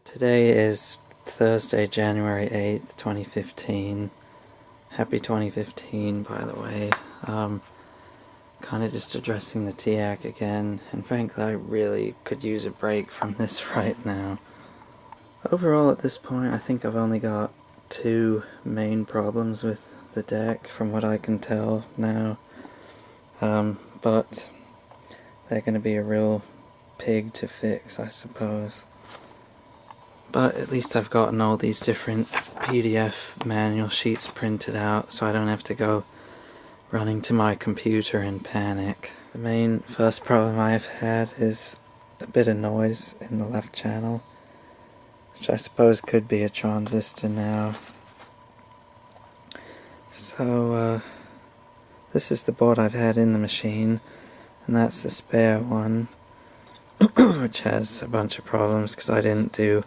Today is Thursday, January 8th, 2015. Happy 2015, by the way. Kind of just addressing the TIAC again, and frankly I really could use a break from this right now. Overall at this point I think I've only got two main problems with the deck from what I can tell now. But they're going to be a real pig to fix, I suppose. But at least I've gotten all these different PDF manual sheets printed out, so I don't have to go running to my computer in panic. The main first problem I've had is a bit of noise in the left channel, which I suppose could be a transistor now. So this is the board I've had in the machine, and that's the spare one, which has a bunch of problems because I didn't do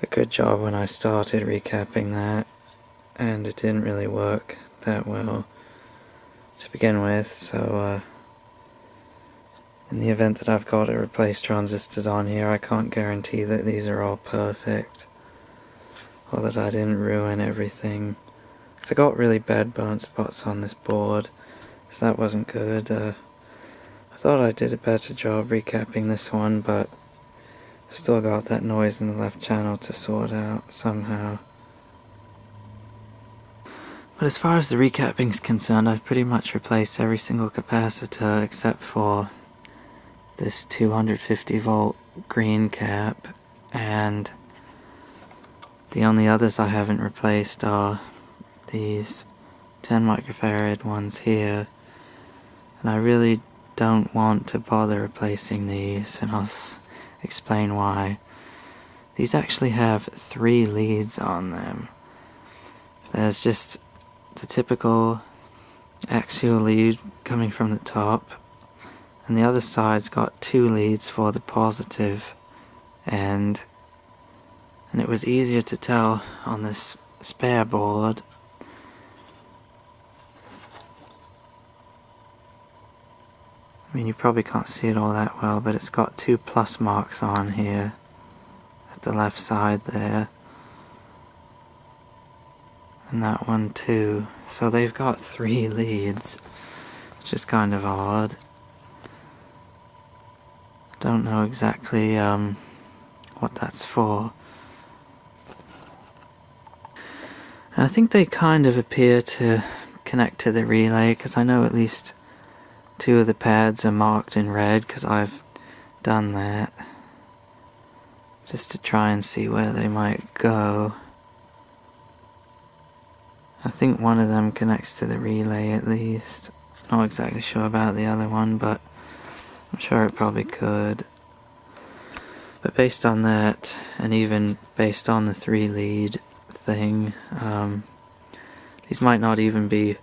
a good job when I started recapping that, and it didn't really work that well to begin with. So in the event that I've got to replace transistors on here, I can't guarantee that these are all perfect or that I didn't ruin everything. So I got really bad burnt spots on this board, so that wasn't good. I thought I did a better job recapping this one, but I've still got that noise in the left channel to sort out somehow. But as far as the recapping is concerned, I've pretty much replaced every single capacitor except for this 250 volt green cap, and the only others I haven't replaced are these 10 microfarad ones here, and I really don't want to bother replacing these, and I'll explain why. These actually have 3 leads on them. There's just the typical axial lead coming from the top, and the other side's got 2 leads for the positive end, and it was easier to tell on this spare board. I mean, you probably can't see it all that well, but it's got 2 plus marks on here at the left side there, and that one too. So they've got 3 leads, which is kind of odd. Don't know exactly what that's for. And I think they kind of appear to connect to the relay, because I know at least 2 of the pads are marked in red because I've done that, just to try and see where they might go. I think one of them connects to the relay at least. Not exactly sure about the other one, but I'm sure it probably could. But based on that, and even based on the 3 lead thing, these might not even be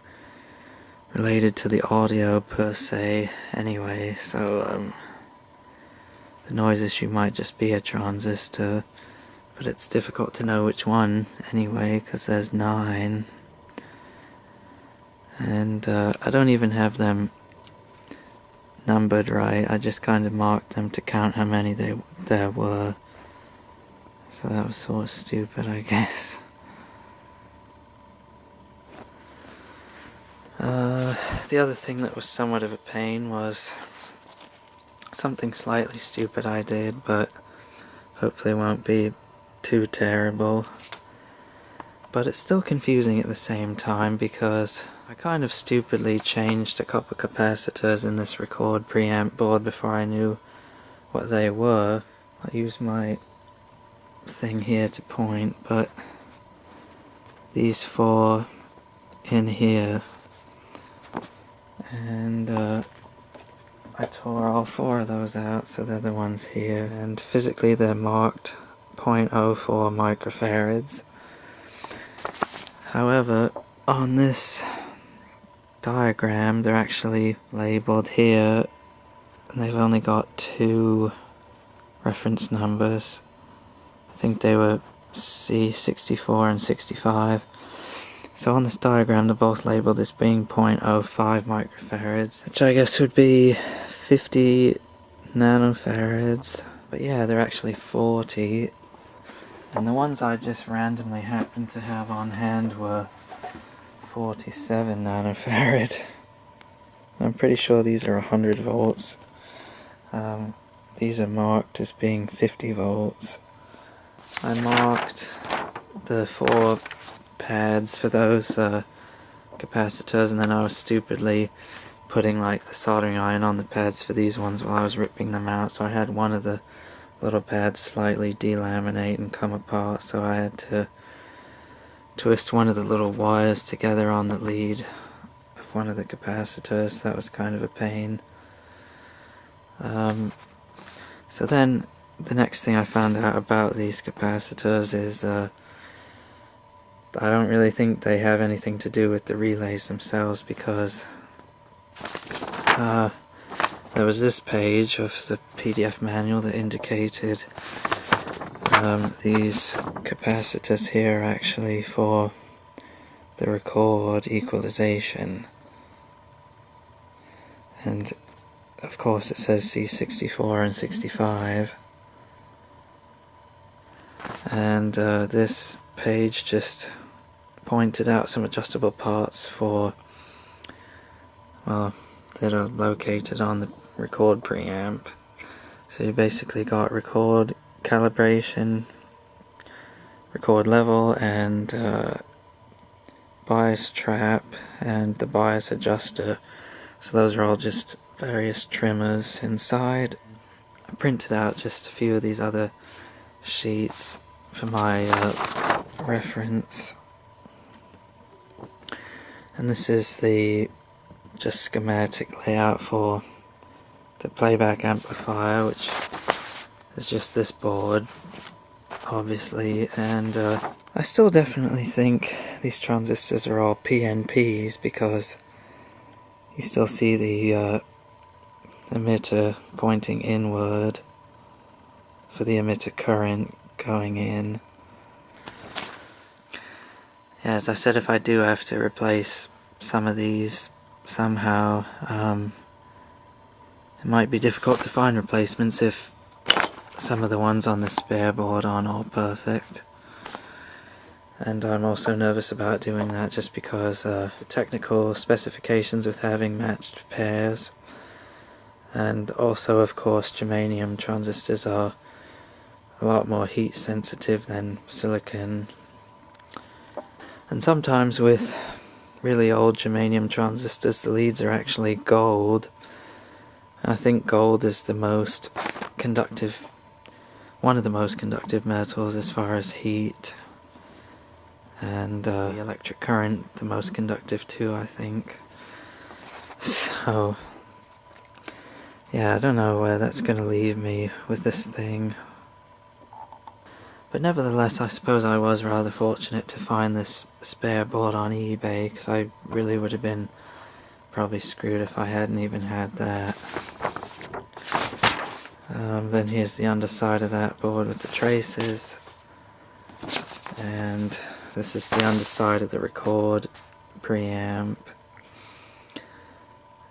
related to the audio per se anyway, so the noise issue might just be a transistor, but it's difficult to know which one anyway because there's 9, and I don't even have them numbered right. I just kind of marked them to count how many there were, so that was sort of stupid, I guess. The other thing that was somewhat of a pain was something slightly stupid I did, but hopefully won't be too terrible. But it's still confusing at the same time because I kind of stupidly changed a couple capacitors in this record preamp board before I knew what they were. I'll use my thing here to point, but these 4 in here, and I tore all 4 of those out, so they're the ones here, and physically they're marked 0.04 microfarads. However, on this diagram they're actually labeled here, and they've only got 2 reference numbers. I think they were C64 and 65. So on this diagram they're both labeled as being 0.05 microfarads, which I guess would be 50 nanofarads. But yeah, they're actually 40, And the ones I just randomly happened to have on hand were 47 nanofarad. I'm pretty sure these are 100 volts. These are marked as being 50 volts. I marked the 4 pads for those capacitors, and then I was stupidly putting like the soldering iron on the pads for these ones while I was ripping them out, so I had one of the little pads slightly delaminate and come apart, so I had to twist one of the little wires together on the lead of one of the capacitors. That was kind of a pain. So then the next thing I found out about these capacitors is I don't really think they have anything to do with the relays themselves, because there was this page of the PDF manual that indicated these capacitors here are actually for the record equalization, and of course it says C64 and 65, and this page just pointed out some adjustable parts for, well, that are located on the record preamp. So you basically got record calibration, record level, and bias trap, and the bias adjuster. So those are all just various trimmers inside. I printed out just a few of these other sheets for my reference. And this is the just schematic layout for the playback amplifier, which is just this board, obviously, and I still definitely think these transistors are all PNPs, because you still see the emitter pointing inward for the emitter current going in. Yeah, as I said, if I do have to replace some of these somehow, it might be difficult to find replacements if some of the ones on the spare board aren't all perfect. And I'm also nervous about doing that just because the technical specifications with having matched pairs, and also of course germanium transistors are a lot more heat sensitive than silicon. And sometimes with really old germanium transistors the leads are actually gold. And I think gold is the most conductive, one of the most conductive metals as far as heat, and the electric current the most conductive too, I think. So yeah, I don't know where that's going to leave me with this thing. But nevertheless, I suppose I was rather fortunate to find this spare board on eBay, because I really would have been probably screwed if I hadn't even had that. Then here's the underside of that board with the traces, and this is the underside of the record preamp.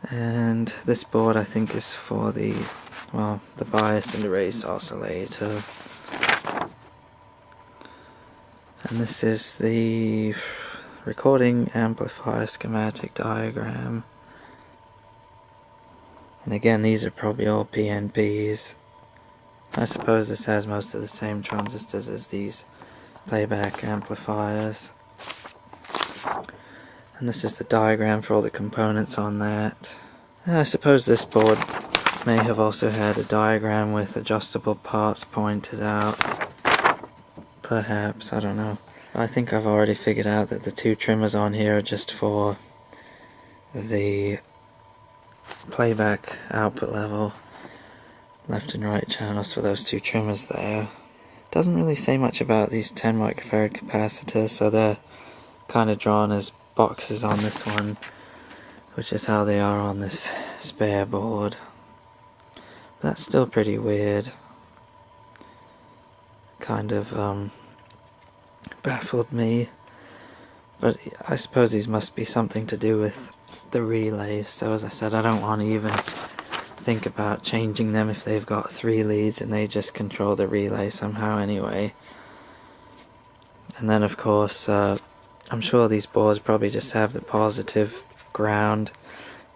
And this board I think is for the, well, the bias and erase oscillator. And this is the recording amplifier schematic diagram. And again, these are probably all PNPs. I suppose this has most of the same transistors as these playback amplifiers. And this is the diagram for all the components on that. And I suppose this board may have also had a diagram with adjustable parts pointed out. Perhaps, I don't know. I think I've already figured out that the 2 trimmers on here are just for the playback output level, left and right channels for those 2 trimmers there. Doesn't really say much about these 10 microfarad capacitors, so they're kind of drawn as boxes on this one, which is how they are on this spare board. But that's still pretty weird. Kind of baffled me, but I suppose these must be something to do with the relays. So as I said, I don't want to even think about changing them if they've got 3 leads and they just control the relay somehow anyway. And then of course I'm sure these boards probably just have the positive ground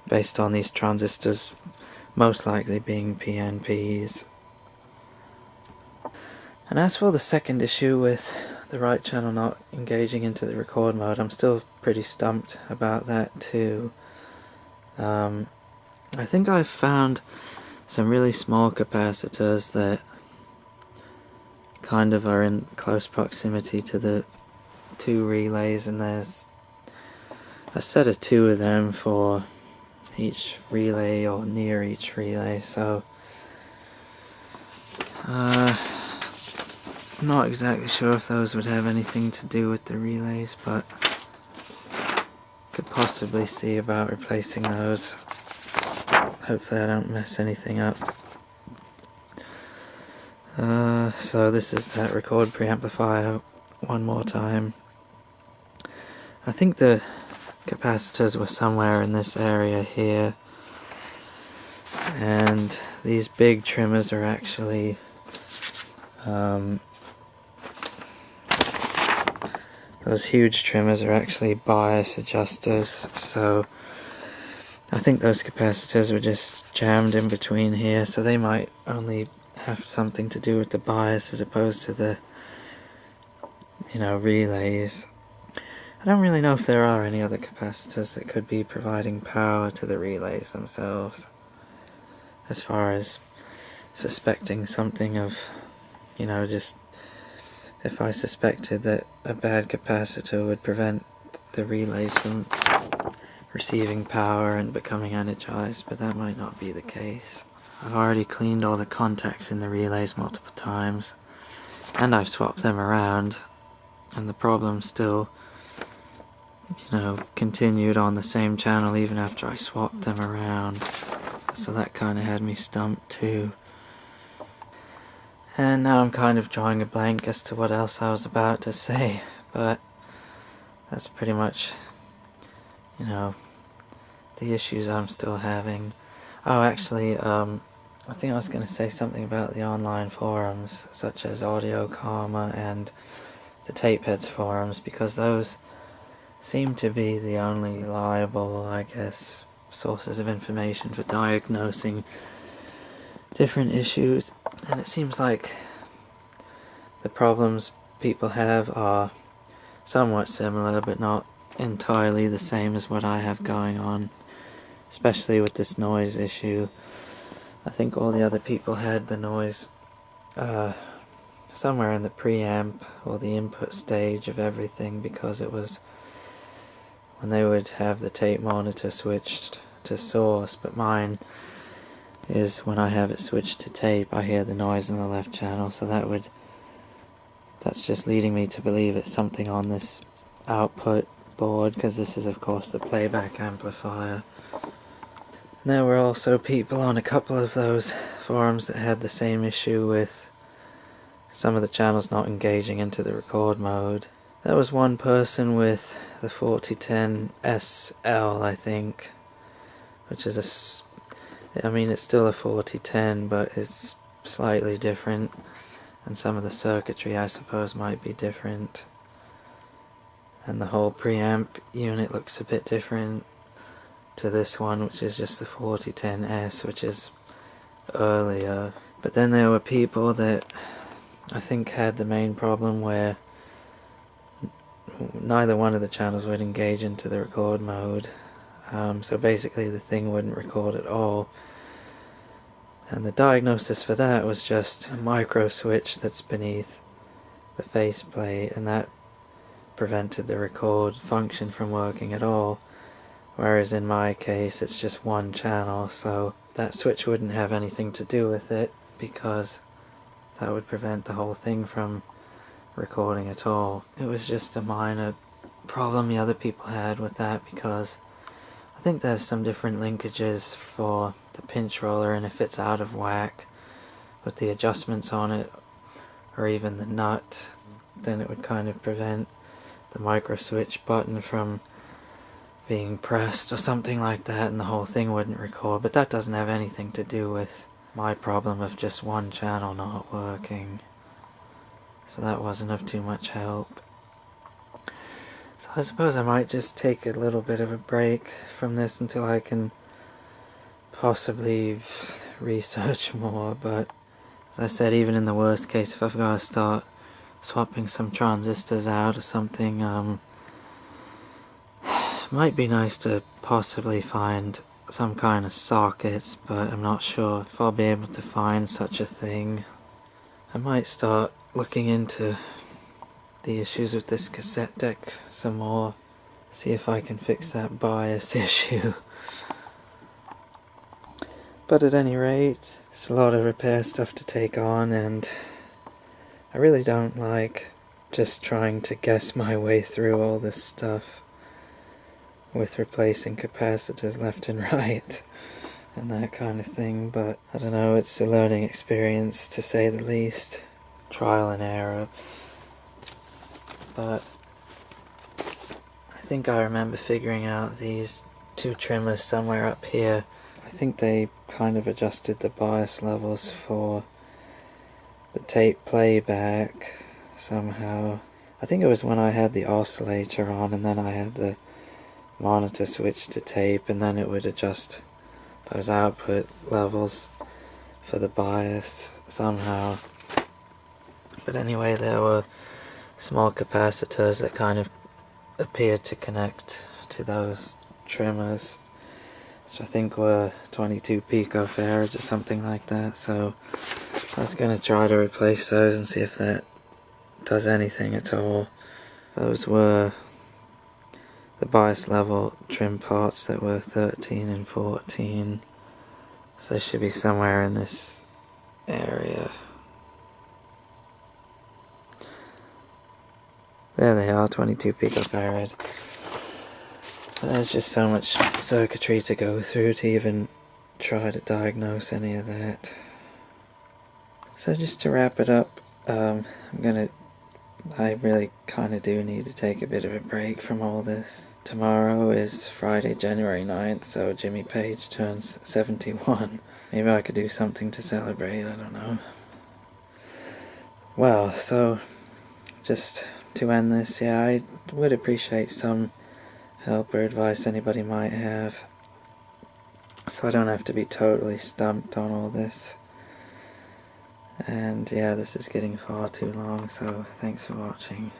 based on these transistors most likely being PNPs. And as for the second issue with the right channel not engaging into the record mode, I'm still pretty stumped about that too. I think I've found some really small capacitors that kind of are in close proximity to the two relays, and there's a set of two of them for each relay or near each relay, so I'm not exactly sure if those would have anything to do with the relays, but could possibly see about replacing those. Hopefully I don't mess anything up. So this is that record preamplifier one more time. I think the capacitors were somewhere in this area here, and these big trimmers are actually those huge trimmers are actually bias adjusters, so I think those capacitors were just jammed in between here, so they might only have something to do with the bias as opposed to the, relays. I don't really know if there are any other capacitors that could be providing power to the relays themselves, as far as suspecting something of, just if I suspected that a bad capacitor would prevent the relays from receiving power and becoming energized, but that might not be the case. I've already cleaned all the contacts in the relays multiple times, and I've swapped them around, and the problem still, continued on the same channel even after I swapped them around, so that kind of had me stumped too. And now I'm kind of drawing a blank as to what else I was about to say, but that's pretty much, the issues I'm still having. Oh, actually, I think I was going to say something about the online forums, such as Audio Karma and the Tapeheads forums, because those seem to be the only reliable, I guess, sources of information for diagnosing different issues. And it seems like the problems people have are somewhat similar, but not entirely the same as what I have going on, especially with this noise issue. I think all the other people had the noise somewhere in the preamp or the input stage of everything, because it was when they would have the tape monitor switched to source, but mine is when I have it switched to tape, I hear the noise in the left channel, so that's just leading me to believe it's something on this output board, because this is of course the playback amplifier. And there were also people on a couple of those forums that had the same issue with some of the channels not engaging into the record mode. There was one person with the 4010 SL, I think, which is it's still a 4010, but it's slightly different, and some of the circuitry I suppose might be different, and the whole preamp unit looks a bit different to this one, which is just the 4010S, which is earlier. But then there were people that I think had the main problem where neither one of the channels would engage into the record mode, so basically the thing wouldn't record at all. And the diagnosis for that was just a micro switch that's beneath the faceplate, and that prevented the record function from working at all. Whereas in my case it's just one channel, so that switch wouldn't have anything to do with it, because that would prevent the whole thing from recording at all. It was just a minor problem the other people had with that, because I think there's some different linkages for the pinch roller, and if it's out of whack with the adjustments on it, or even the nut, then it would kind of prevent the micro switch button from being pressed or something like that, and the whole thing wouldn't record. But that doesn't have anything to do with my problem of just one channel not working, so that wasn't of too much help. So I suppose I might just take a little bit of a break from this until I can possibly research more, but as I said, even in the worst case, if I've got to start swapping some transistors out or something, might be nice to possibly find some kind of sockets, but I'm not sure if I'll be able to find such a thing. I might start looking into the issues with this cassette deck some more, see if I can fix that bias issue. But at any rate, it's a lot of repair stuff to take on, and I really don't like just trying to guess my way through all this stuff with replacing capacitors left and right and that kind of thing, but I don't know, it's a learning experience to say the least. Trial and error. But I think I remember figuring out these two trimmers somewhere up here. I think they kind of adjusted the bias levels for the tape playback somehow. I think it was when I had the oscillator on and then I had the monitor switched to tape, and then it would adjust those output levels for the bias somehow. But anyway, there were small capacitors that kind of appeared to connect to those trimmers, which I think were 22 picofarads or something like that, so I was going to try to replace those and see if that does anything at all. Those were the bias level trim parts that were 13 and 14, so they should be somewhere in this area. There they are, 22 picofarad. But there's just so much circuitry to go through to even try to diagnose any of that. So just to wrap it up, I really kind of do need to take a bit of a break from all this. Tomorrow is Friday, January 9th, so Jimmy Page turns 71. Maybe I could do something to celebrate, I don't know. Well, so just to end this, yeah, I would appreciate some help or advice anybody might have, so I don't have to be totally stumped on all this. And yeah, this is getting far too long, so thanks for watching.